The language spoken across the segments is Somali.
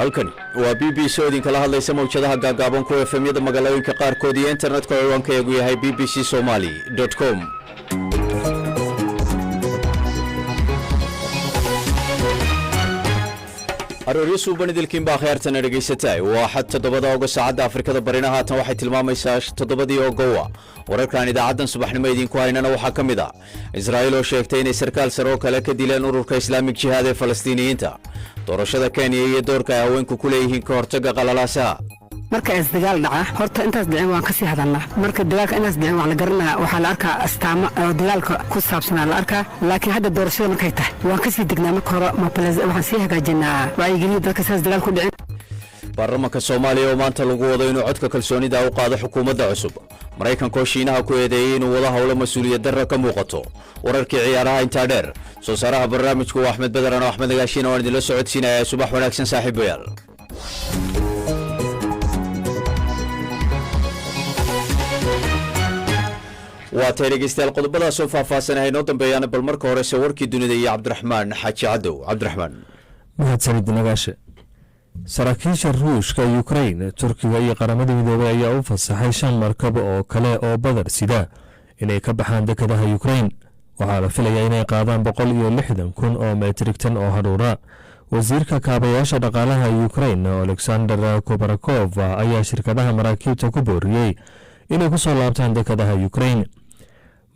halkani waa BBC oo idinkala hadlaysa mawjadaha gaagaaban ku FM-yada magaalooyinka qaarkood iyo internetka ciwaankeedu yahay bbcsomali.com. arooryo suuban idilkiin baa khayrtana dhegaysatay waa xad 7 August saacadda Afrikada Barina haatan waxay tilmaamaysaa 7 August. wararkan idaacaddan subaxnimo idinku haynana waxaa ka mid ah Israa'iil oo sheegtay inay sarkaal sare oo kale ka dileen ururka Islaamic Jihad ee Falastiiniyiinta. doorashada Kenya iyo doorka ay haweenku ku leeyihiin ka hortagga qalalaasaha. marka isdagaal dhaca horta intaas dhicin waan ka sii hadalnaa marka dagaalka intaas dhicin wax la garanaa waxa la arkaa astaamo oo dagaalka ku saabsan la arkaa laakiin hadda doorashada markay tahay waan ka sii degnaa marka hore waxaan sii hagaajinaa wacyigelin dadka saas dagaal ku dhicin. baarlamaanka Soomaaliya oo maanta lagu wado inuu codka kalsoonida u qaado xukuumadda cusub. Mareykanka oo Shiinaha ku eedeeyay inuu wada hawlo mas'uuliyad darro ka muuqato. wararkii ciyaaraha inta dheer soo saaraha barnaamijku waa Axmed Badran oo Axmed Gaashin oo idin la socodsiinaya subax wanaagsan saaxiibayaal. waa taariikhaystayaal qodobadaas oo faahfaahsanahay noo dambeeyana bal marka hore warkii dunida iyo Cabdiraxmaan Xaaji Cadow. Cabdiraxmaan mahadsanid nagaashe. saraakiisha Ruushka iyo Ukraine, Turkiga iyo qaramada midoobay ayaa u fasaxay 5 markab oo kale oo badar sida inay ka baxaan dekedaha Ukraine. waxaa la filayaa inay qaadaan 160,000 oo metrik tan oo haruura. wasiirka kaabayaasha dhaqaalaha Ukraine Alexander Kobarakov ayaa shirkadaha maraakiibta ku booriyay inay ku soo laabtaan dekedaha Ukraine.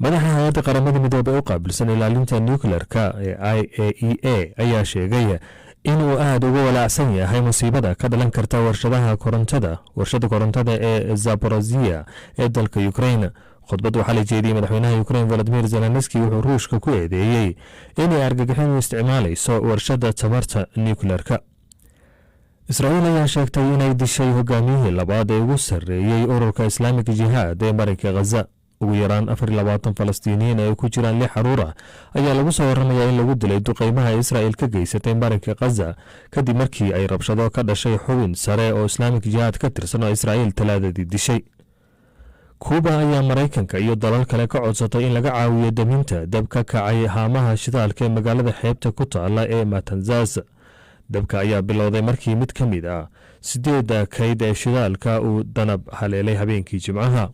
madaxa hay'adda qaramada midoobay u qaabilsan ilaalinta nuclearka ee IAEA ayaa sheegay inuu aad uga walaacsan yahay musiibada ka dhalan karta warshada korontada ee Zaporizhia ee dalka Ukraine. khudbad waxaa la jeediyay madaxweynaha Ukraine Volodymyr Zelensky wuxuu Ruushka ku eedeeyay inay argagixin u isticmaalayso warshada tamarta nuclearka. Israa'iil ayaa sheegtay inay dishay hogaamiyihii labaad ee ugu sarreeyay ururka Islaamic Jihad ee marinka Gaza. ugu yaraan 24 Falastiiniyiin oo ku jiraan 6 caruur ah ayaa lagu soo waramayaa in lagu dilay duqeymaha Israa'iil ka geysatay marinka Gaza kadib markii ay rabshado ka dhashay xubin sare oo Islaamic Jihad ka tirsan oo Israa'iil talaadadii dishay. Kuuba ayaa Mareykanka iyo dalal kale ka codsatay in laga caawiyo daminta dab ka kacay haamaha shidaalka ee magaalada xeebta ku taala ee Matanzas. dabka ayaa bilowday markii mid ka mid ah 8 kayd ee shidaalka uu danab haleelay habeenkii Jimcaha.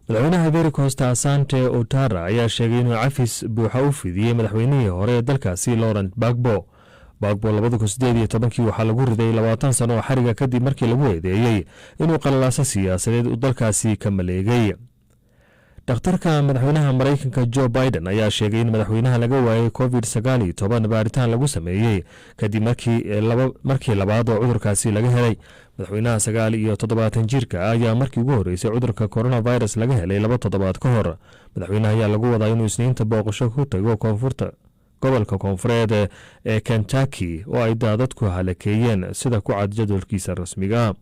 madaxweynaha Ivory Coast Asante Ouattara ayaa sheegay inuu cafis buuxa u fidiyay madaxweynihii hore ee dalkaasi Laurent Gbagbo. 2018 waxaa lagu riday 20 sano oo xariga kadib markii lagu eedeeyay inuu qalalaaso siyaasadeed u dalkaasi ka maleegay. dhakhtarka madaxweynaha Mareykanka Joe Biden ayaa sheegay in madaxweynaha laga waayay COVID-19 baaritaan lagu sameeyay kadib markii labaad oo cudurkaasi laga helay. madaxweynaha 79 jirka ayaa markii ugu horeysay cudurka coronavirus laga helay 2 toddobaad ka hor. madaxweynaha ayaa lagu wadaa inuu Isniinta booqasho ku tago gobolka koonfureed ee Kentucky oo ay daadadku halakeeyeen sida ku cad jadwalkiisa rasmiga.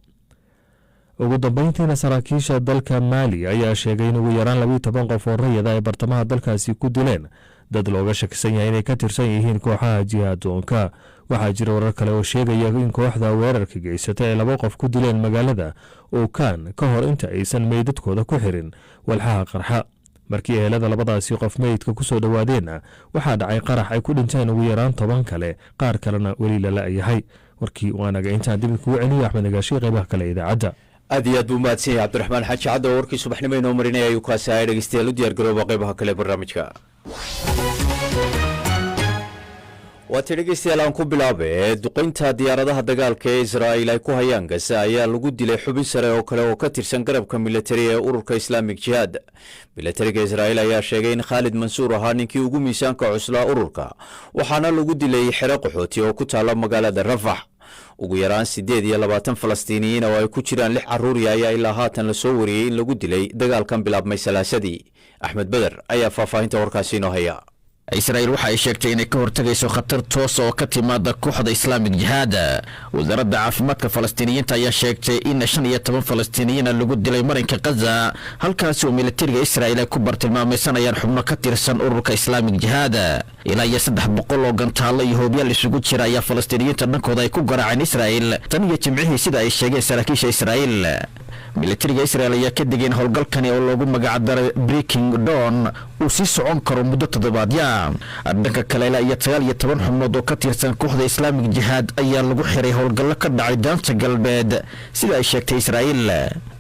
ugu dambeyntiina saraakiisha dalka Mali ayaa sheegay in ugu yaraan 12 qof oo rayid ay bartamaha dalkaasi ku dileen dad looga shakisan yahay inay ka tirsan yihiin kooxaha jihadoonka. waxaa jira warar kale oo sheegaya in kooxda weerarka geysatay ay 2 qof ku dileen magaalada Okan ka hor inta aysan meydadkooda ku xirin walxaha qarxa. markii ehelada labadaasi qof meydka ku soo dhawaadeen waxaa dhacay qarax ay ku dhinteen ugu yaraan 10 kale, qaar kalena weli la la'yahay. warkii waanaga intaan dib ugu celiyo Axmed Gaashin qaybaha kale idaacadda. aad iyo aad buu mahadsan yahay Cabdiraxmaan Xaaji Cadow. warkii subaxnimo inoo marinaya ayuu kaasi ahay. dhegeystayaal u diyaar garooba qaybaha kale barnaamijka. waa dhegeystayaal aan ku bilaabay duqeynta diyaaradaha dagaalka ee Israa'iil ay ku hayaan Gaza ayaa lagu dilay xubin sare oo kale oo ka tirsan garabka militari ee ururka Islaamic Jihad. militariga Israa'iil ayaa sheegay in Khalid Mansour ahaa ninkii ugu miisaanka cuslaa ururka, waxaana lagu dilay xero qaxooti oo ku taala magaalada Rafah. ugu yaraan 28 Falastiiniyiin oo ay ku jiraan 6 caruur ayaa ilaa haatan la soo wariyay in lagu dilay dagaalkan bilaabmay Salaasadii. Axmed Badar ayaa faahfaahinta warkaasi inoo haya. Israa'iil waxa ay sheegtay inay ka hortagayso khatar toos oo ka timaada kooxda Islaamic Jihad. wasaaradda caafimaadka Falastiiniyiinta ayaa sheegtay in 15 Falastiiniyiin lagu dilay marinka Gaza, halkaas oo militariga Israa'iil ay ku bartilmaamaysanayaan xubno ka tirsan ururka Islaamic Jihad. ilaa 300 oo gantaalo iyo hoobiyaal isugu jira ayaa Falastiiniyiinta dhankooda ay ku garaaceen Israa'iil tan iyo Jimcihii sida ay sheegeen saraakiisha Israa'iil. militariga Israel ayaa ka digeen howlgalkani oo loogu magacdaray Breaking Dawn uu sii socon karo muddo toddobaadya. dhanka kale ilaa iyo 19 xubnood oo ka tirsan kooxda Islamic Jihad ayaa lagu xiray howlgallo ka dhacay daanta galbeed sida ay sheegtay Israel.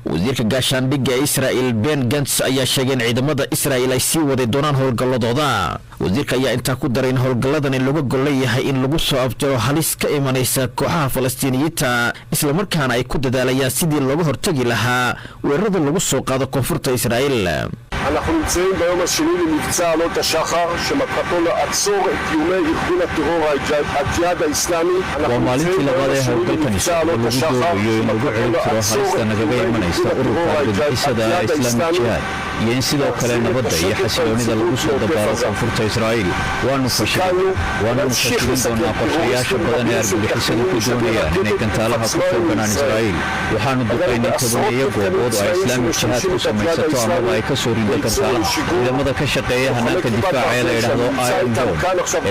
wasiirka gaashaandhigga Israel Ben Gantz ayaa sheegay in ciidamada Israel ay sii waday doonaan howlgalladooda. wasiirka ayaa intaa ku daray in howlgalladani lagu gol leeyahay in lagu soo afjaro halis ka imanaysa kooxaha Falastiiniyiinta isla markaana ay ku dadaalayaan sidii looga hortagi lahaa weerarada lagu soo qaado koonfurta Israel. אנחנו נמצאים ביום השני למבצע עלות השחר שמטרתו לעצור את איומי ארגון הטרור הג'יהאד האסלאמי. waa maalintii labaad ee howlgalkani socda lagu doonayo in lagu celin karo halista nagaga imanaysa ururka argagixisada Islamic Jihad iyo in sidoo kale nabadda iyo xasiloonida lagu soo dabaalo koonfurta Israel. waanu fashilin doonaa qorshayaasha badan ee argagixisadu ku doonayaan inay gantaalaha ku foganaan Israel. waxaanu duqaynay tobaneeyo goobood oo Islamic Jihad ku samaysato amaba ay ka soo rido gantaalaha. ciidamada ka shaqeeya hanaanka difaaca ee la yidhaahdo Iron Dome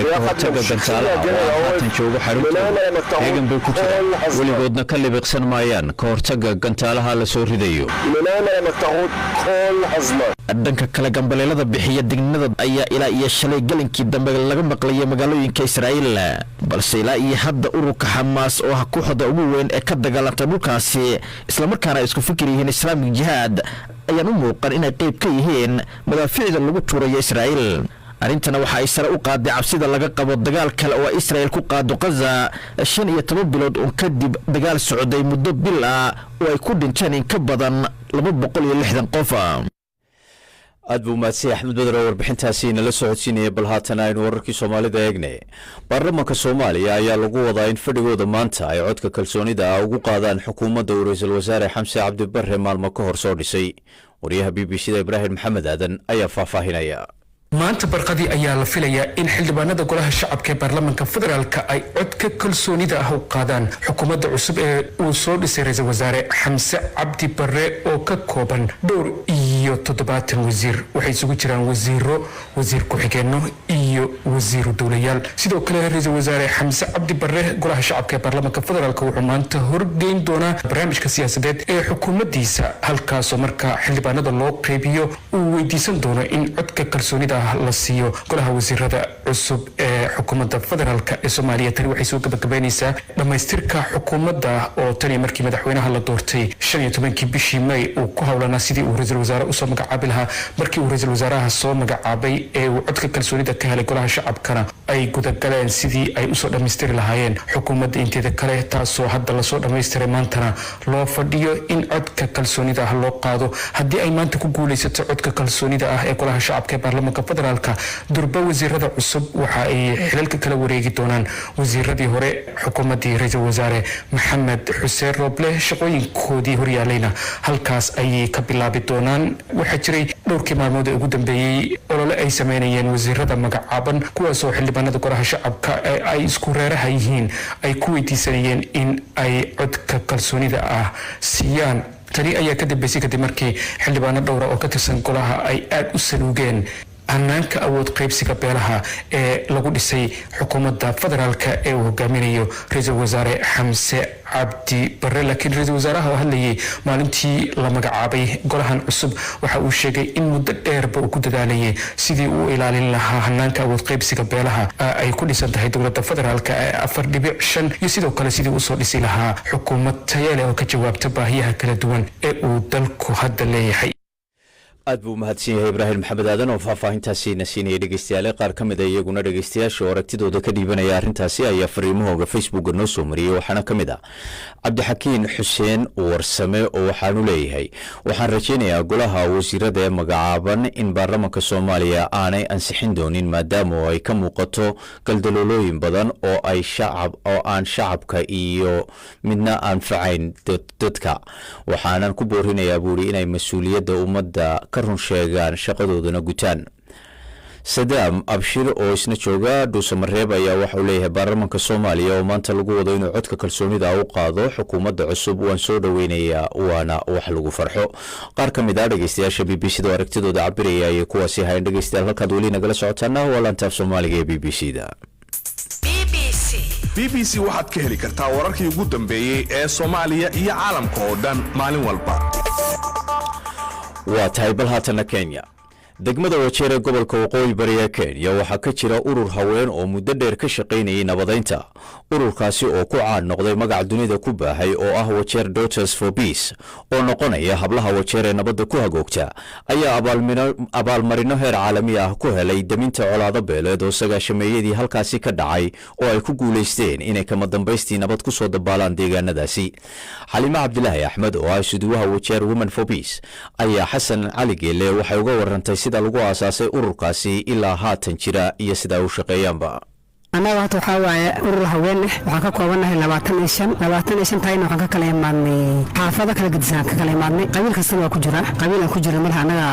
ee ka hortaga gantaalaha oo haatan joogo xaruntooda heegan bay ku jiraan weligoodna ka libiqsan maayaan ka hortaga gantaalaha la soo ridayo. dhanka kale gambaleelada bixiya digninada ayaa ilaa iyo shalay galinkii dambe laga maqlayay magaalooyinka Israel balse ilaa iyo hadda ururka Hamas oo ah kooxda ugu weyn ee ka dagaalanta dhulkaasi isla markaana isku fikir yihiin Islamic Jihad ayaan u muuqan inay qayb ka yihiin madaafiicda lagu tuurayo Israel. arintana waxa ay sare u qaaday cabsida laga qabo dagaal kale oo Israel ku qaado Gaza 15 bilood oo kadib dagaal socday muddo bil ah oo ay ku dhinteen in ka badan 260 qof. aad buu mahadsan Axmed Badar oo warbixintaasi nala socodsiinaya. bal haatan aynu wararkii Soomaalida eegnay. baarlamaanka Soomaaliya ayaa lagu wadaa in fadhigooda maanta ay codka kalsoonida ugu qaadaan xukuumadda ra'iisul wasaare Xamse Cabdi Barre maalmo ka hor soo dhisay. wariyaha BBC-da Ibraahim Maxamed Aadan ayaa faahfaahinaya. maanta barqadii ayaa la filayaa in xildhibaanada golaha shacabka ee baarlamaanka federaalka ay codka kalsoonida ah u qaadaan xukuumadda cusub ee uu soo dhisay ra'iisul wasaare Xamse Cabdi Barre oo ka kooban dhowr iyo 70 wasiir. waxay isugu jiraan wasiiro, wasiir ku-xigeenno iyo wasiiro dowlayaal. sidoo kale ra'iisul wasaare Xamse Cabdi Barre golaha shacabka ee baarlamaanka federaalka wuxuu maanta horgeyn doonaa barnaamijka siyaasadeed ee xukuumaddiisa halkaasoo marka xildhibaanada loo qeybiyo uu weydiisan doono in codka kalsoonida la siiyo golaha wasiirada cusub ee xukuumadda federaalka ee Soomaaliya. tani waxay soo gabagabeynaysaa dhamaystirka xukuumadda oo tani markii madaxweynaha la doortay 15 bishii May uu ku hawlanaa sidii uu ra'iisul wasaare u soo magacaabi lahaa. markii uu ra'iisul wasaaraha soo magacaabay ee uu codka kalsoonida ka helay golaha shacabkana ay gudagaleen sidii ay u soo dhamaystiri lahaayeen xukuumadda inteeda kale, taasoo hadda la soo dhammaystiray maantana loo fadhiyo in codka kalsoonida ah loo qaado. haddii ay maanta ku guuleysato codka kalsoonida ah ee golaha shacabka ee baarlamaanka federaalka durba wasiirada cusub waxa ay xilalka kala wareegi doonaan wasiiradii hore xukuumaddii ra'iisul wasaare Maxamed Xuseen Roble. shaqooyinkoodii horyaalayna halkaas ayay ka bilaabi doonaan. waxaa jiray dhowrkii maalmood ee ugu dambeeyey olole ay sameynayeen wasiirada magacaaban kuwaasoo xildhibaanada golaha shacabka ee ay isku reeraha yihiin ay ku weydiisanayeen in ay codka kalsoonida ah siiyaan. tani ayaa ka dambeysay kadib markii xildhibaano dhowra oo ka tirsan golaha ay aad u saluugeen hanaanka awood qaybsiga beelaha ee lagu dhisay xukuumadda federaalka ee uu hogaaminayo ra'iisul wasaare Xamse Cabdi Barre. laakiin ra'iisul wasaaraha oo hadlayay maalintii la magacaabay golahan cusub waxa uu sheegay in muddo dheerba uu ku dadaalayay sidii uu ilaalin lahaa hanaanka awood qaybsiga beelaha ay ku dhisan tahay dowladda federaalka ee 4.5 iyo sidoo kale sidii uu soo dhisi lahaa xukuumad tayo leh oo ka jawaabta baahiyaha kala duwan ee uu dalku hadda leeyahay. aad buu mahadsan yahay Ibraahim Maxamed Aadan oo faahfaahintaasi na siinayay. dhegeystayaal qaar ka mid ah iyaguna dhegeystayaasha oo aragtidooda ka dhiibanaya arrintaasi ayaa fariimahooga Facebook noo soo mariyay. waxaana ka mid ah Cabdixakiin Xuseen Warsame oo waxaanu leeyahay waxaan rajaynayaa golaha wasiirada ee magacaaban in baarlamaanka Soomaaliya aanay ansixin doonin maadaama ay ka muuqato galdaloolooyin badan oo aan shacabka iyo midna anfacayn dadka. waxaanan ku boorinayaa buuri inay mas'uuliyadda ummadda ka run sheegaan shaqadoodana gutaan. Sadaam Abshir oo isna jooga Dhuusamareeb ayaa waxa uu leeyahay baarlamaanka Soomaaliya oo maanta lagu wado inuu codka kalsoonida u qaado xukuumadda cusub waan soo dhaweynayaa waana wax lagu farxo. qaar ka mid ah dhegeystayaasha BBC-da aragtidooda cabiraya ay kuwaasi hayeen. dhegeystayaal halkaad weli nagala socotaan waa laanta Soomaaliga ee BBC-da. BBC waxaad ka heli kartaa wararkii ugu dambeeyay ee Soomaaliya iyo caalamka oo dhan maalin walba. waa tahay bal haatana Kenya degmada Wajeer ee gobolka waqooyi bari ee Kenya waxaa ka jira urur haween oo muddo dheer ka shaqeynayay nabadeynta ururkaasi oo ku caan noqday magac dunida ku baahay oo ah Wajeer Daughters for Peace oo noqonaya hablaha Wajeer ee nabadda ku hagoogta ayaa abaalmarino heer caalami ah ku helay daminta colaado beeleed oo sagaashameeyadii halkaasi ka dhacay oo ay ku guuleysteen inay kama dambaystii nabad ku soo dabaalaan deegaanadaasi Xalima Cabdilaahi Axmed oo ah suduwaha Wajeer Women for Peace ayaa Xasan Cali Geele waxay uga warantay sida lagu aasaasay ururkaasi ilaa haatan jira iyo sida uu shaqeeyaanba anaga waxa waaye urur haween waxaan ka koobanahay 25 tayna waxaan ka kala imaadnay xaafada kala gudsan ka kala imaadnay qabiil kasta waa ku jira qabiil aan ku jira malaha anaga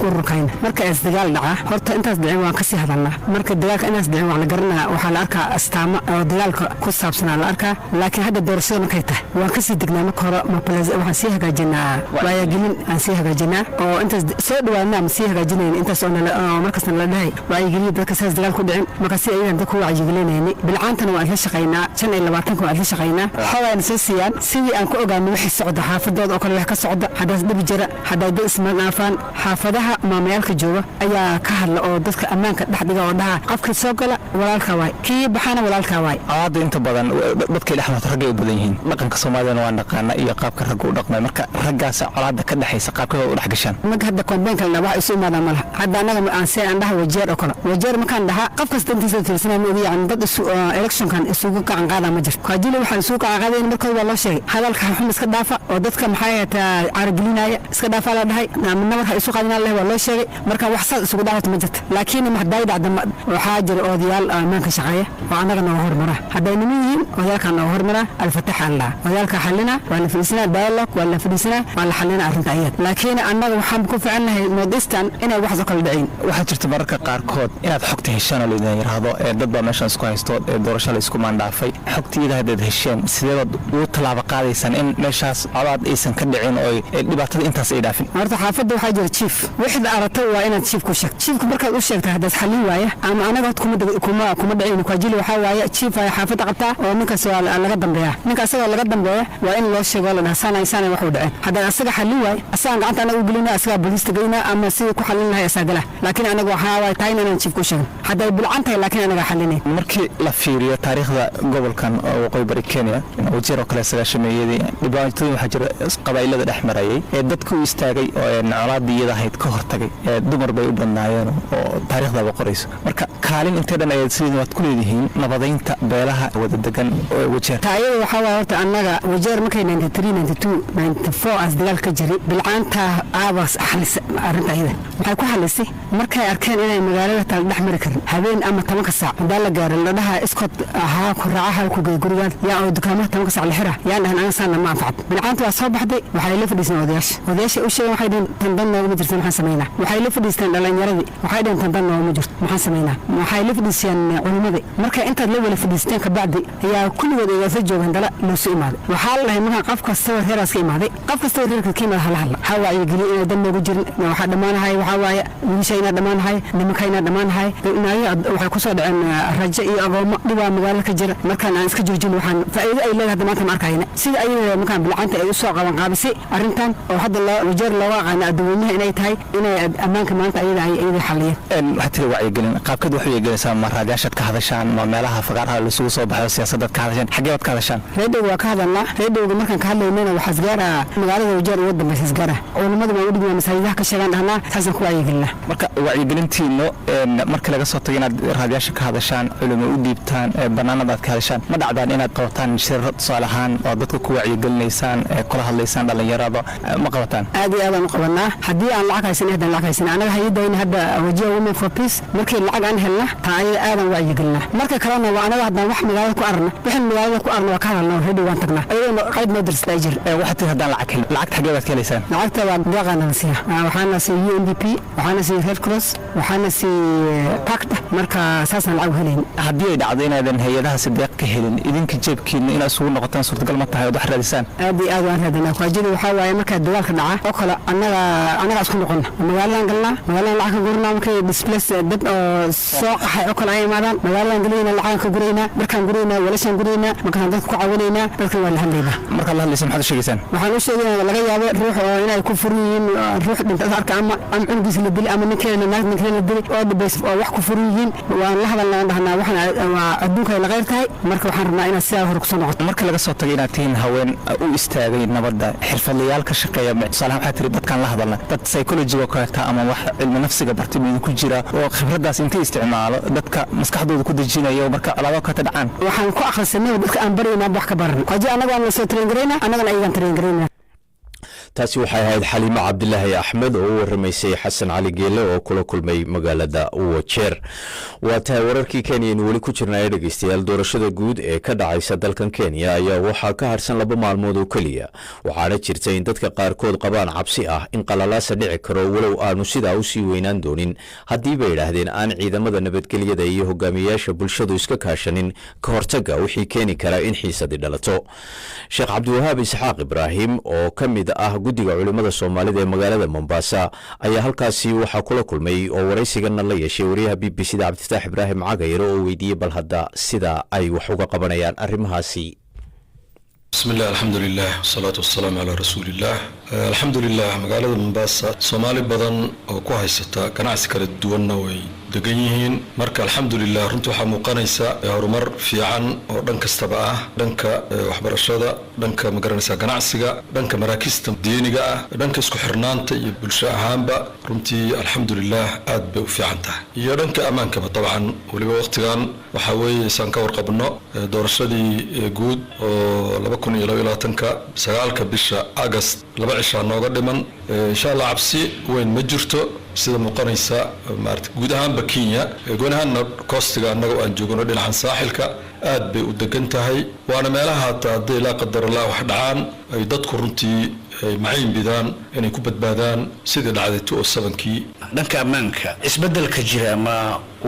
ururkayna marka is dagaal dhaca horta intaas dhicin waan ka sii hadalnaa marka dagaalka inaas dhicin wax la garanaa waxa la arkaa astaamo oo dagaalka ku saabsan la arkaa laakiin hadda doorashada markay tahay waan ka sii degnaa marka hore waxaan sii hagaajinaa waayagelin aan sii hagaajinaa oo intaas soo dhawaadna aan sii hagaajinayna intaas oo markaasna la dhahay waayagelin dadka saas dagaal ku dhicin marka si ayaan dadku جيلينيني بالعانتنا وأهل شقينا شن إلا باتنكم أهل شقينا حوا نسيان سوي أنكو أجا نوحي السعودة حافظة أو كل واحد كسعودة حدا دب جرا حدا دب اسمه نافان حافظها ما ميالك جوا أيا كهل أو دك أمان كحد جوا ده قف كسوقلا ولا الكواي كي بحنا ولا الكواي عاد أنت بدن بدك لحمة رجع بدينهن لكن كسومالي نوانا قانا إيا قاب كرجو دقنا مركا رجع على دك حيس قاب كذا وراح جشان ما هذا كون بينك لنا واحد يسوي ماذا مله حدا أنا أنسى عندها وجير أكلا وجير مكان ده قف كستنتي في سنة مودي عن ضد إلكشن كان السوق عن قاعدة مجر كاجيل وحن سوق عن قاعدة مركز والله شيء هذا الحين مسكدافع ودتك محية عرقلينا مسكدافع على هاي من نور السوق عندنا الله والله شيء مركز وحصل سوق دافع مجر لكن ما حدا يدعم وحاجر أوديال ما كشعية وأنا كنا نهور مرة حدا ينميين وذلك كنا نهور مرة الفتح الله وذلك حلنا ولا في السنة دايلوج ولا في السنة ولا حلنا أرنتعيات لكن أنا وحن بكون فعلنا مودستان إنا وحزة كل دعين وحجرت بركة قاركود إن حقته الشان اللي داير هذا ضد ماشان سكويستو doorasho la isku maandhaafay xogtiida hadda hesheen sidee uu talaabo qaadaysan in meeshaas abaad aysan ka dhicin oo dhibaatada intaas ay dhaafin horta xaafadda waxaa jira chief wixii aragtay waa inaad chief ku sheegto chiefku markaad u sheegtay hadda xalin waaya ama anaga kuma dhicin ku ajili waxa waaya chief ay xaafadda qabtaa oo ninkaas waa laga dambeeyaa ninkaas laga dambeeyaa waa in loo sheego la dhasanaysan wax u dhacay hadda asaga xalin waaya asaga gacanta anaga u gelina asaga booliska geeyna ama si ku xalin lahayd asagala laakiin anaga waxa waaya taayna inaan chief ku sheego hadda bilcantay laakiin anaga xalinay markii la fiiriyo taariikhda gobolkan oo waqooyi bari Kenya Wajeer oo kale sagaashameeyay dhibaatooyin waxa jira qabaylada dhexmarayay ee dadku istaagay oo colaadiyada ahayd ka hortagay dumar bay u badnaayeen oo taariikhda qorayso marka kaalin intee dhan ay sidoo ku leeyihiin nabadeynta beelaha wada degan Wajeer taayada waxa waa horta anaga Wajeer markay 93 94 as dagaal ka jiray bilcaanta aabas xalis arinta ayada waxay ku xalisay markay arkeen inay magaalada tal dhexmari karin habeen ama 10 saac dal la gaaray la dhaha iskod ها كراعها وكجوريان يا أو دكانها تمكس على الحرة يعني أنا صار ما أنفعت بالعانت وأصبح دي وحيلف ديسنا وديش وش وحيدين تنضنا ومجرد ما حسمينا وحيلف ديسنا لين يردي وحيدين تنضنا ومجرد ما حسمينا وحيلف ديسيان علماء مركا أنت الأول في ديستين كبعد هي كل وده يسجل عند لا نسوي ماذا وحال له منها قف كستور هراس كيما هذه قف كستور هراس كيما هلا هوا يجري دم وجر وحد دمان هاي وحوا مشينا دمان هاي نمكينا دمان هاي نايا وحكسر عن الرجاء أقوم دوا مقالك جرا مركان aan iska joojin waxaan faa'iido ay leedahay maanta markayna sida ay markaan bilcanta ay u soo qaban qaabisay arintan oo hadda la Wajeer loo waqaan adduunyaha inay tahay inay amaanka maanta ayada ay xaliyeen waxa tii wacyi gelin qaabkad waxay yeelanaysaa marraadaashad ka hadashaan ma meelaha faqaraha la isugu soo baxo siyaasadda ka hadashaan xageed ka hadashaan reedow waa ka hadalna reedowga markaan ka hadlaynayna waxa isgaara magaalada Wajeer iyo waddanka isgaara culimadu ma u dhigmaan masaajidaha ka sheegan dhahnaa taasan ku wacyi gelina marka wacyi gelintiino marka laga soo tago inaad raadiyaasha ka hadashaan culimo u dhiibtaan banaanada ka hadashaan ma dhacdaan inaad qabataan shirar salahan oo dadku ku wacyi gelinaysaan kula hadlaysaan dhalinyarada ma qabataan aad iyo aad aan qabanaa hadii aan lacag haysan hadda lacag haysan anaga hay'adayna hadda Wajeer Women for Peace markii lacag aan helna taayada aadan wacyi gelina marka kalena waa anaga hadda wax magaalada ku arna wixii magaalada ku arna waa ka hadalna reedi waan tagnaa ayadoo qayb noo dirsta jir waxa tii hadaan lacag hel lacag xageed aad ka helaysaan lacagta waa deeqana nasiya waxaana si UNDP waxaana si Red Cross waxaana si PACT marka saasan lacag helayna jirin haddii ay dhacdo inaadan hay-adaha sideeq ka helin idinka jeebkiina inaad isugu noqotaan suurtagal ma tahay ood wax raadisaan aad iyo aad waan raadinaa kuajida waxaa waaye markaa dagaalka dhaca oo kale annagaa isku noqonna magaaladan galnaa magaaladan lacag ka gurnaa markay displace dad oo soo qaxay oo kale ay imaadaan magaaladan galaynaa lacagan ka guraynaa markaan guraynaa weelashaan guraynaa markaan dadka ku caawinaynaa dadkan waa la hadlaynaa markaad la hadlaysa maxaad u sheegaysaan waxaan u sheegaynaa laga yaabo ruux oo inay ku furan yihiin ruux dhintay arka ama cunugiisa la dili ama ninkeena la dili oo dhibays oo wax ku furan yihiin waan la hadalnaa dhahnaa waxaan waa adduunka ay la qayr tahay marka waxaan rabnaa inaad sidaa hore kusoo noqoto marka laga soo tagay inaad tihiin haween u istaagay nabadda xirfadlayaal ka shaqeeya tusaalahaan waxaa tiri dadkaan la hadalna dad psychologiga kaleeta ama wax cilmi nafsiga bartay mid ku jira oo khibraddaas intay isticmaalo dadka maskaxdooda ku dejinayo marka alaabo ka dhacaan waxaan ku akhrisanay dadka aan baraynaa wax ka baran qaji anaga aan la soo train gareynaa anagana ayaan train gareynaa taasi waxay ahayd xaliimo cabdilaahi axmed oo u waramaysay xasan cali geele oo kula kulmay magaalada wajeer waa tahay wararkii kenyanu weli ku jirnaa ee dhegeystayaal doorashada guud ee ka dhacaysa dalkan kenya ayaa waxaa ka harsan 2 maalmood oo keliya waxaana jirta in dadka qaarkood qabaan cabsi ah in qalalaasa dhici karo walow aanu sidaa u sii weynaan doonin haddii bay idhaahdeen aan ciidamada nabadgelyada iyo hogaamiyayaasha bulshadu iska kaashanin ka hortaga wixii keeni kara in xiisadi dhalato sheekh cabdiwahaab isxaaq ibraahim oo ka mid ah guddiga culimada Soomaalida ee magaalada Mombasa ayaa halkaasi waxa kula kulmay oo waraysigana la yeeshay wariyaha BBC da Cabdifataax Ibraahim Cagayro oo weydiiyay bal hadda sida ay wax uga qabanayaan arrimahaasi bismillah alhamdulillah wassalatu wassalamu ala rasulillah alhamdulillah magaalada Mombasa Soomaali badan oo ku haysata ganacsi kala duwan way degan yihiin marka alxamdulillah runtii waxaa muuqanaysa horumar fiican oo dhan kastaba ah dhanka waxbarashada dhanka magaranaysa ganacsiga dhanka maraakista diiniga ah dhanka isku xirnaanta iyo bulsho ahaanba runtii alxamdulillah aad bay u fiican tahay iyo dhanka ammaanka dabcan waliba waqtigan waxa weeye san ka warqabno doorashadii guud oo 2022 bisha August 2 cisha nooga dhiman insha Allah cabsi weyn ma jirto sida muuqanaysa maartay guud ahaanba Kenya goon ahaanna koostiga annaga aan joogno dhinacan saaxilka aad bay u degan tahay waana meelaha haddii la qadar Allah wax dhacaan ay dadku runtii ay maciin bidaan inay ku badbaadaan sidii dhacday 2007kii dhanka ammaanka isbedelka jira ma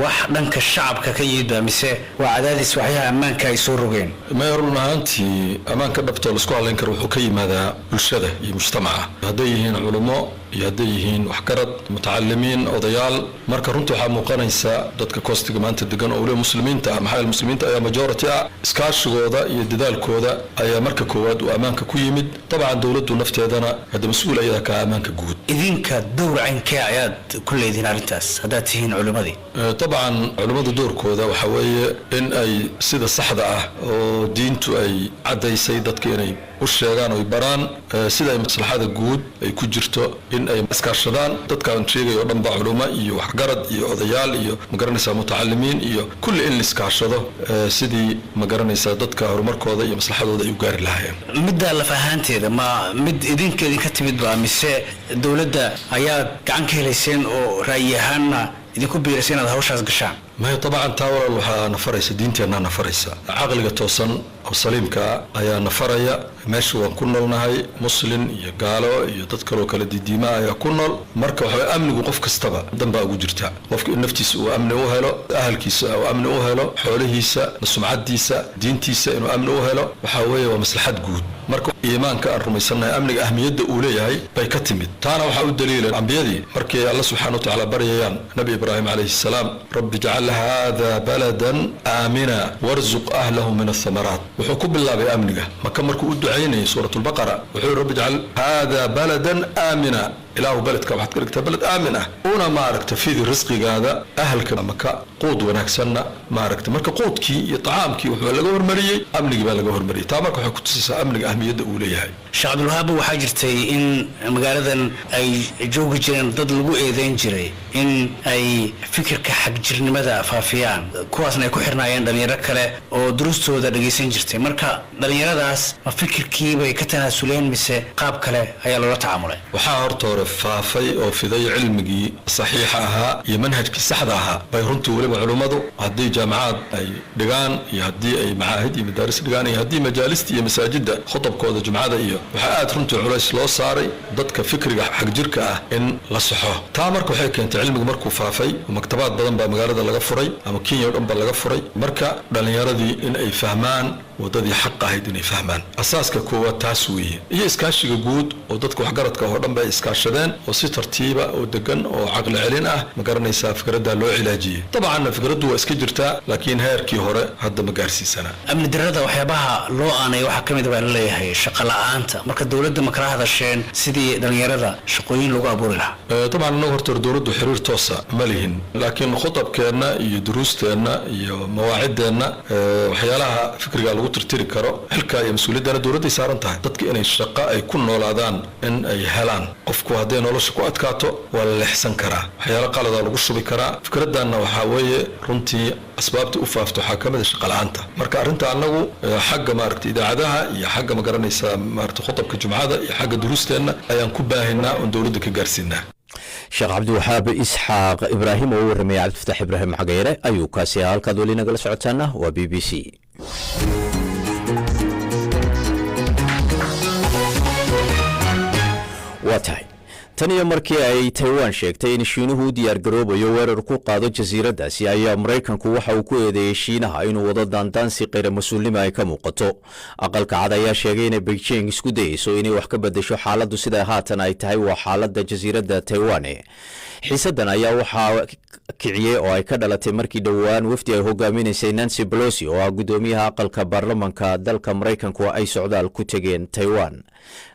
wax dhanka shacabka ka yimid mise waa cadaadis waxyaha ammaanka ay soo rogeen ma yarun ahaantii ammaanka dhabta la isku haleyn karo wuxuu ka yimaadaa bulshada iyo mujtamaca hadday yihiin culimo iyo hadday yihiin waxgarad mutacalimiin odayaal marka runtii waxaa muuqanaysa dadka koostiga maanta degan oo waliba muslimiinta maxaa muslimiinta ayaa majority ah iskaashigooda iyo dadaalkooda ayaa marka koowaad uu ammaanka ku yimid dabcan dawladdu nafteedana hadda mas'uul ayada ka ammaanka guud idinka dowr caynkee ayaad ku leedihiin arrintaas haddaad tihiin culimadii طبعا علماء دوركودا waxa weeye in ay sida saxda ah oo diintu ay cadaysay dadka inay u sheegaan oo baraan sida ay maslaxada guud ay ku jirto in ay iskaashadaan dadka aan sheegayo dhanba culimo iyo waxgarad iyo odayaal iyo magaranaysa mutacalimiin iyo kulli in iskaashado sidii magaranaysa dadka horumarkooda iyo maslaxadooda ay u gaari lahaayeen midda la fahanteeda ma mid idinkeedin ka timid ba mise dawladda ayaa gacan ka helayseen oo raayahaana idinku biiraysa inaad hawshaas gashaan ما طبعا تاول waxaa nafaraysa diinteena nafaraysa aqliga toosan oo saliimka ayaa nafaraya meesha waan ku noolnahay muslim iyo gaalo iyo dad kale oo kala diidiima ayaa ku nool marka waxa amnigu qof kastaba danba ugu jirta qofka naftiisa uu amni u helo ahalkiisa uu amni u helo xoolihiisa sumcadiisa diintiisa inuu amni u helo waxa weeye waa maslaxad guud marka iimaanka aan rumaysanahay amniga ahmiyadda uu leeyahay bay ka timid taana waxa uu daliilay ambiyadii markii Allah subhanahu wa ta'ala baryayaan nabi ibraahim alayhi salaam rabbi ja'al هذا بلدا آمنا وارزق أهله من الثمرات وحكم الله بأمنه ما كمركو الدعيني سورة البقرة وحول رب اجعل هذا بلدا آمنا إله بلد كما حتى بلد آمنة هنا ما ركت في الرزق هذا أهلك مكة قود ونكسنا ما ركت مرك قود كي طعام كي وحول لجوهر مريء أمنك بالجوهر مريء تامك وحكت تسا أمنك أهمية أولية شعب الوهاب وحاجرتي إن مقالة أي جوج جرين ضد لجو إيدين جري إن أي فكر كحق جرن ماذا فافيان كواسنا يكون حرنا يندم يركله ودروسته ده رجيسين جرت jirtay marka dhalinyaradaas ma fikirkiibay ka tanaasuleen mise qaab kale ayaa loola tacaamulay waxaa horta hore faafay oo fiday cilmigii saxiixa ahaa iyo manhajkii saxda ahaa bay runtii weliba culummadu haddii jaamacaad ay dhigaan iyo haddii ay macaahid iyo madaaris dhigaan iyo haddii majaalista iyo masaajidda khudabkooda jumcada iyo waxaa aad runtii culays loo saaray dadka fikriga xagjirka ah in la saxo taa marka waxay keentay cilmigu markuu faafay maktabaad badan baa magaalada laga furay ama Kenya oo dhan baa laga furay marka dhalinyaradii in ay fahmaan wadadii xaq ahayd inay fahmaan asaaska koowaad taas weeye iyo iskaashiga guud oo dadka waxgaradka oo dhan bay iskaashadeen oo si tartiiba oo degan oo caqli celin ah ma garanaysaa fikradda loo cilaajiyay dabcan fikraddu waa iska jirtaa laakiin heerkii hore hadda ma gaarsiisana amni darrada waxyaabaha loo aanay waxa kamid ah la leeyahay shaqo la'aanta marka dawladda ma kala hadasheen sidii dhalinyarada shaqooyin lagu abuuri lahaa dabcan annagu horta dawladdu xiriir toosa ma lihin laakiin khudabkeena iyo duruusteena iyo mawaaciddeena waxyaalaha fikriga lagu tirtiri karo xilka iyo mas'uuliyadda dawladda saaran tahay dadka inay shaqo ay ku noolaadaan in ay helaan qofku haddii nolosha ku adkaato waa la leexsan karaa waxyaalo qalad lagu shubi karaa fikradana waxa weeye runtii asbaabta u faafto waxa kamid ah shaqo la'aanta marka arrinta annagu xagga maaragtay idaacadaha iyo xagga ma garanaysaa maaragtay khudabka jumcada iyo xagga duruusteena ayaan ku baahinaa oo dawladda ka gaarsiinaa sheekh cabdiwaxaab isxaaq ibraahim oo warramay cabdifataax ibraahim xagayre ayuu kaasi halkaad weli nagala socotaana waa BBC waa tahay tan iyo markii ay Taiwan sheegtay in Shiinuhu u diyaar garoobayo weerar ku qaado jasiiradaasi ayaa Mareykanku waxa uu ku eedeeyay Shiinaha inuu wado daandaansi qeyr mas'uulnimo ay ka muuqato aqalka cad ayaa sheegay in Beijing isku dayayso inay wax ka bedesho xaaladdu sida haatan ay tahay waa xaaladda jasiiradda Taiwan xiisadan ayaa waxa kiciyay oo ay ka dhalatay markii dhawaan wafdi ay hogaaminaysay Nancy Pelosi oo ah gudoomiyaha aqalka baarlamaanka dalka Mareykanku ay socdaal ku tageen Taiwan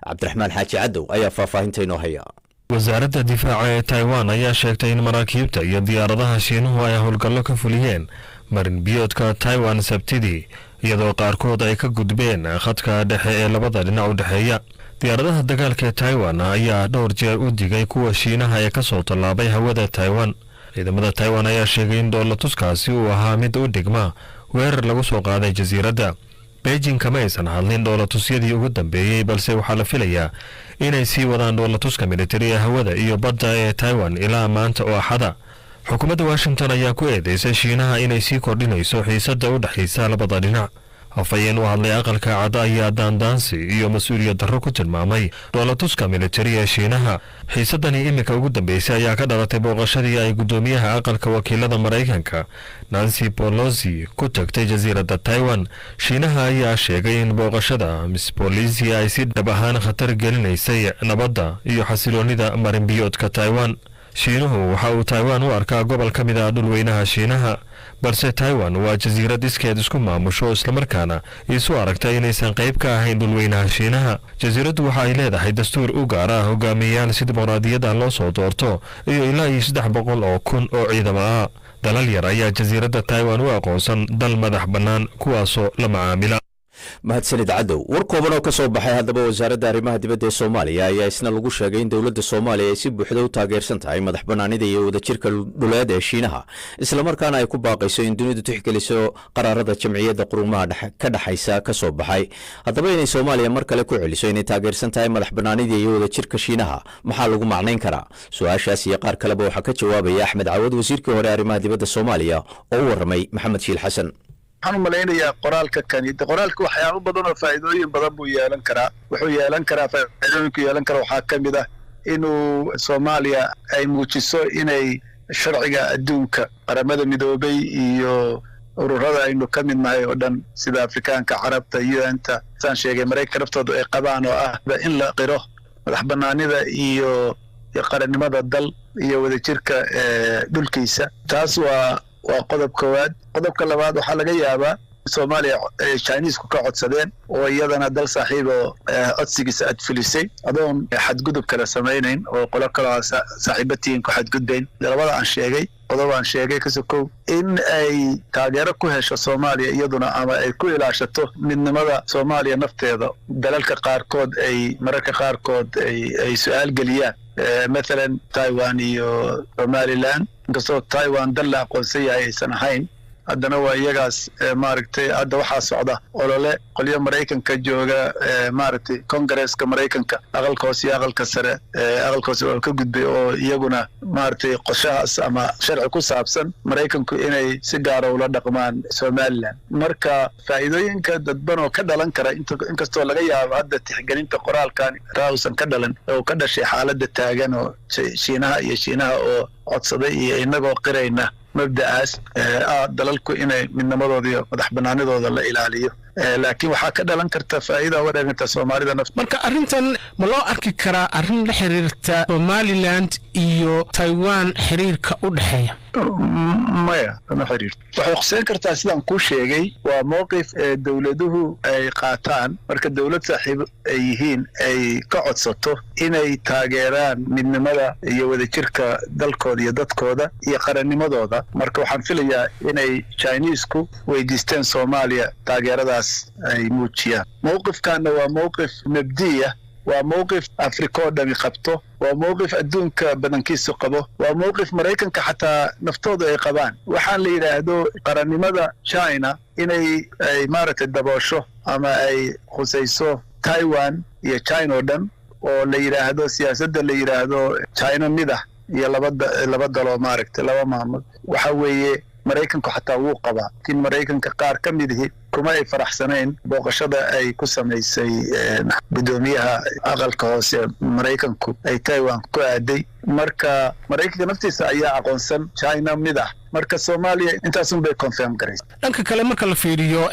Cabdiraxmaan Xaaji Cadow ayaa faahfaahinta inoo haya wasaaradda difaaca ee Taiwan ayaa sheegtay in maraakiibta iyo diyaaradaha Shiinuhu ay howlgallo ka fuliyeen marin biyoodka Taiwan Sabtidii iyadoo qaarkood ay ka gudbeen khadka dhexe ee labada dhinac u dhexeeya diyaaradaha dagaalka ee Taiwan ayaa dhowr jeer u digay kuwa Shiinaha ee ka soo tallaabay hawada Taiwan ciidamada Taiwan ayaa sheegay in dowladtuskaasi uu ahaa mid u dhigma weerar lagu soo qaaday jasiiradda Beijing kama aysan hadlin dowladtusyadii ugu dambeeyay balse waxaa la filayaa inay sii wadaan dowladtuska militari ee hawada iyo badda ee Taiwan ilaa maanta oo axada xukuumadda Washington ayaa ku eedeysay Shiinaha inay sii kordhinayso xiisadda u dhaxaysa labada dhinac afayeen u hadlay aqalka cad ayaa daandaansi iyo mas'uuliyad darro ku tilmaamay dowladtuska militari ee Shiinaha xiisadani imika ugu dambeysay ayaa ka dhalatay booqashadii ay gudoomiyaha aqalka wakiilada Mareykanka Nancy Pelosi ku tagtay jasiiradda Taiwan Shiinaha ayaa sheegay in booqashada Miss Pelosi ay si dhab ahaan khatar gelinaysay nabadda iyo xasiloonida marin biyoodka Taiwan Shiinuhu waxa uu Taiwan u arkaa gobol ka mid ah dhulweynaha Shiinaha balse Taiwan waa jasiirad iskeed isku maamusho isla markaana isu aragtay inaysan qayb ka ahayn dhulweynaha Shiinaha jasiiraddu waxa ay leedahay dastuur u gaar ah hogaamiyayaal si dimuqraadiyadda loo soo doorto iyo ilaa 300 oo kun oo ciidamo ah dalal yar ayaa jasiiradda Taiwan u aqoonsan dal madax bannaan kuwaasoo la macaamila mahadsanid cadow war kooban oo ka soo baxay haddaba wasaaradda arrimaha dibadda ee Soomaaliya ayaa isna lagu sheegay in dawladda Soomaaliya ay si buuxda u taageersan tahay madax bannaanida iyo wadajirka dhuleed ee Shiinaha isla markaana ay ku baaqayso in dunidu tixgeliso qaraarada jamciyadda quruumaha ka dhaxaysa ka soo baxay haddaba inay Soomaaliya mar kale ku celiso inay taageersan tahay madax bannaanida iyo wadajirka Shiinaha maxaa lagu macnayn karaa su'aashaas iyo qaar kaleba waxa ka jawaabaya Axmed Cawad wasiirkii hore arrimaha dibadda Soomaaliya oo u warramay Maxamed Shiil Xasan waxaan malaynayaa qoraalka waxyaabo badan oo faa'iidooyin badan buu yeelan karaa faa'iidooyinku yeelan kara waxaa ka mid ah inuu Soomaaliya ay muujiso inay sharciga adduunka qaramada midoobay iyo ururada aynu ka mid nahay oo dhan sida Afrikaanka Carabta UN-ta saan sheegay Mareykanka naftoodu ay qabaan oo ah in la qiro madax bannaanida iyo qarannimada dal iyo wadajirka dhulkiisa taas waa qodob koowaad qodobka labaad waxaa laga yaabaa Soomaaliya Chinese-ku ka codsadeen oo iyadana dal saaxiib oo codsigiisa aad fulisay adoon xadgudub kala samaynayn oo qolo kale saaxiibatihiin ku xadgudbayn labada aan sheegay ka sokow in ay taageero ku hesho Soomaaliya iyaduna ama ay ku ilaashato midnimada Soomaaliya nafteeda dalalka qaarkood ay mararka qaarkood ay su'aal geliyaan مثلا تايوان iyo Somaliland inkastoo Taiwan dal la aqoonsan yahay aysan ahayn haddana waa iyagaas maaragtay hadda waxaa socda olole qolyo maraykanka jooga maaragtay kongareeska maraykanka aqalka hoose iyo aqalka sare aqalka hoose oo ka gudbay oo iyaguna maaragtay qorshahaas ama sharci ku saabsan maraykanku inay si gaara ula dhaqmaan somaliland marka faa'iidooyinka dadban oo ka dhalan kara inkastoo laga yaabo hadda tixgelinta qoraalkan rausan ka dhalan oo ka dhashay xaaladda taagan oo shiinaha oo codsaday iyo inagoo qirayna mabda'aas dalalku inay midnimadooda iyo madax banaanidooda la ilaaliyo laakiin waxaa ka dhalan karta faa'iida wareeganta soomaalida nafta marka arrintan ma loo arki karaa arrin la xiriirta somaliland iyo taiwan xiriirka u dhexeeya maya ma xiriirto waxay khuseen kartaa sidaan kuu sheegay waa mowqif dowladuhu ay qaataan marka dowlad saaxiib ay yihiin ay ka codsato inay taageeraan midnimada iyo wadajirka dalkooda iyo dadkooda iyo qarannimadooda marka waxaan filayaa inay chinesku weydiisteen soomaaliya taageeradaas ay muujiyaan mowqifkaana waa mowqif mabdiya waa mowqif afrika oo dhami qabto waa mowqif adduunka badankiisu qabo waa mowqif maraykanka xataa naftooda ay qabaan waxaan la yidhaahdo qarannimada china inay maaragtay daboosho ama ay khusayso taiwan iyo china oo dhan oo la yidhaahdo siyaasadda la yidhaahdo china midah iyo laba daloo maaragtay laba maamul waxa weeye maraykanku xataa wuu qabaa laakiin maraykanka qaar ka midihi kuma ay faraxsanayn booqashada ay ku samaysay gudoomiyaha aqalka hoose maraykanku ay taiwan ku aaday marka maraykanka naftiisa ayaa aqoonsan china mid ah marka soomaaliya intaasun bay confirm garaysa dhanka kale marka la fiiriyo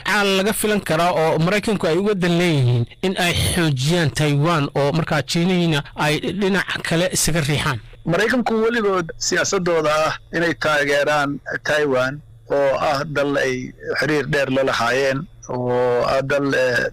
caal laga filan karaa oo maraykanku ay uga dan leeyihiin in ay xoojiyaan taiwan oo markaa jiinihiina ay dhinac kale isaga riixaan maraykanku weligood siyaasadooda ah inay taageeraan taiwan oo ah dal ay xiriir dheer la lahaayeen oo ah dal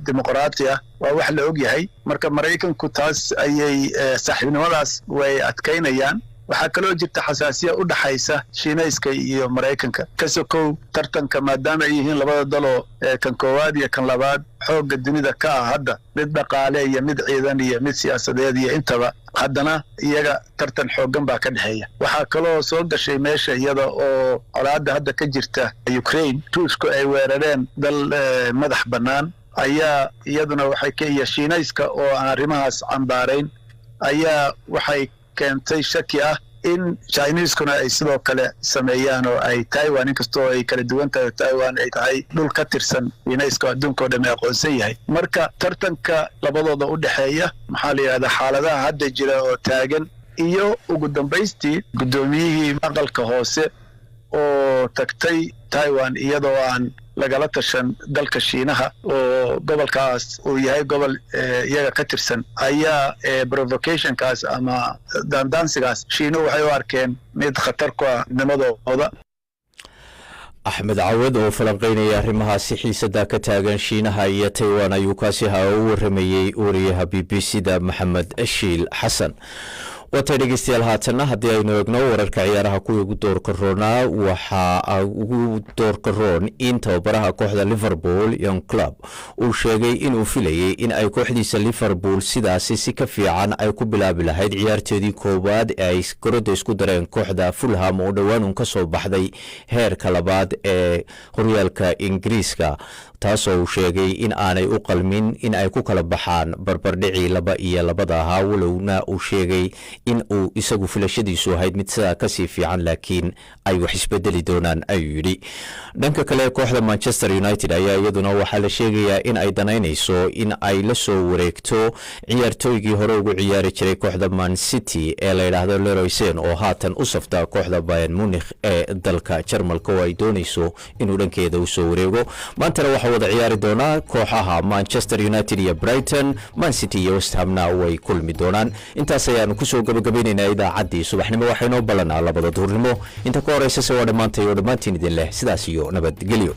dimuqraati ah waa wax la og yahay marka maraykanku taas ayay saaxiibnimadaas way adkaynayaan waxaa kaloo jirta xasaasiya u dhaxaysa shiinayska iyo maraykanka ka sokow tartanka maadaama ay yihiin labada daloo kan koowaad iyo kan labaad xoogga dunida ka ah hadda mid dhaqaale iyo mid ciidan iyo mid siyaasadeed iyo intaba haddana iyaga tartan xooggan baa ka dhexeeya waxaa kaloo soo gashay meesha iyada oo colaadda hadda ka jirta ukraine ruushku ay weerareen dal madax bannaan ayaa iyaduna iyo shiinayska oo aan arrimahaas cambaarayn ayaa waxay keentay shaki ah in chineseskuna ay sidoo kale sameeyaan oo ay taiwan inkastoo ay kala duwan tahay taiwan ay tahay dhul ka tirsan shiinayska adduunka oo dhan ay aqoonsan yahay marka tartanka labadooda u dhexeeya maxaa la yidhahdaa xaaladaha hadda jira oo taagan iyo ugu dambaystii guddoomiyihii aqalka hoose oo tagtay taiwan iyadoo aan lagala tashan dalka shiinaha oo gobolkaas uu yahay gobol iyaga ka tirsan ayaa provocationkaas ama daandaansigaas shiinuhu waxay u arkeen mid khatar ku ah nimadooda axmed cawad oo falanqaynaya arrimahaasi xiisada ka taagan shiinaha iyo taiwan ayuu kaasi u waramayey wariyaha b b c da maxamed shiil xasan waatay dhegeystayaal haatanna haddii aynu eegno wararka ciyaaraha kuwii ugu doorka roonaa waxaa ugu doorka roon in tababaraha kooxda liverpool young club uu sheegay inuu filayey in ay kooxdiisa liverpool sidaasi si ka fiican ay ku bilaabi lahayd ciyaarteedii koowaad ee ay garoda isku dareen kooxda fulham oo dhowaan uun ka soo baxday heerka labaad ee horyaalka ingiriiska taasoo uu sheegay in aanay u qalmin in ay ku kala baxaan barbardhicii 2-2 ahaa walowna uu sheegay in uu isagu filashadiisu ahayd mid sidaa kasii fiican laakiin ay wax isbedeli doonaan ayuu yidhi dhanka kale kooxda manchester united ayaa iyaduna waxaa la sheegayaa in ay danaynayso in ay la soo wareegto ciyaartooygii hore ugu ciyaari jiray kooxda man city ee la yidhaahdo Leroy Sane oo haatan u safta kooxda Bayern Munich ee dalka Jarmalka oo ay doonayso inuu dhankeeda u soo wareego maantana waxaa wada ciyaari doonaa kooxaha Manchester United iyo Brighton Man City iyo West Hamna way kulmi doonaan intaas ayaanu kusoo gabagabaynaynaa idaacaddii subaxnimo waxaynoo ballanaa 2 duhurnimo inta ka horeysa waa dhammaantiin idin leh sidaas iyo nabadgelyo